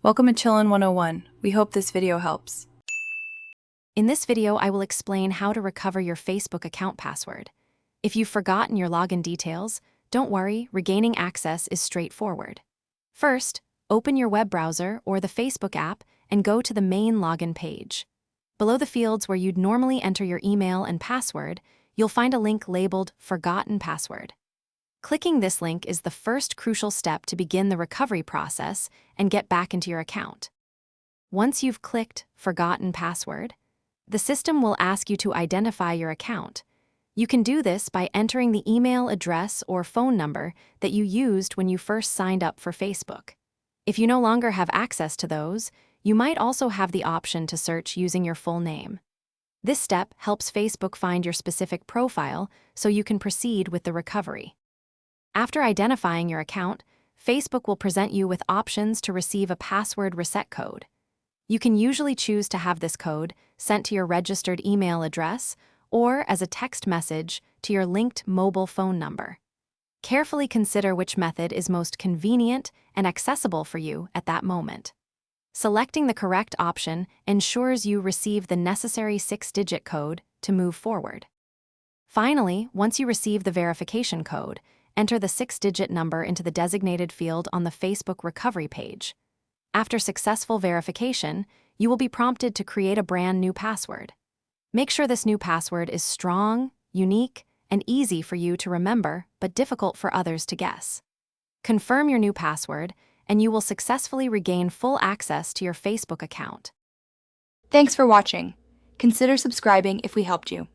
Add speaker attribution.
Speaker 1: Welcome to Chillin' 101. We hope this video helps.
Speaker 2: In this video, I will explain how to recover your Facebook account password. If you've forgotten your login details, don't worry, regaining access is straightforward. First, open your web browser or the Facebook app and go to the main login page. Below the fields where you'd normally enter your email and password, you'll find a link labeled Forgotten Password. Clicking this link is the first crucial step to begin the recovery process and get back into your account. Once you've clicked Forgotten Password, the system will ask you to identify your account. You can do this by entering the email address or phone number that you used when you first signed up for Facebook. If you no longer have access to those, you might also have the option to search using your full name. This step helps Facebook find your specific profile so you can proceed with the recovery. After identifying your account, Facebook will present you with options to receive a password reset code. You can usually choose to have this code sent to your registered email address or as a text message to your linked mobile phone number. Carefully consider which method is most convenient and accessible for you at that moment. Selecting the correct option ensures you receive the necessary 6-digit code to move forward. Finally, once you receive the verification code, enter the 6-digit number into the designated field on the Facebook recovery page. After successful verification, you will be prompted to create a brand new password. Make sure this new password is strong, unique, and easy for you to remember, but difficult for others to guess. Confirm your new password, and you will successfully regain full access to your Facebook account.
Speaker 3: Thanks for watching. Consider subscribing if we helped you.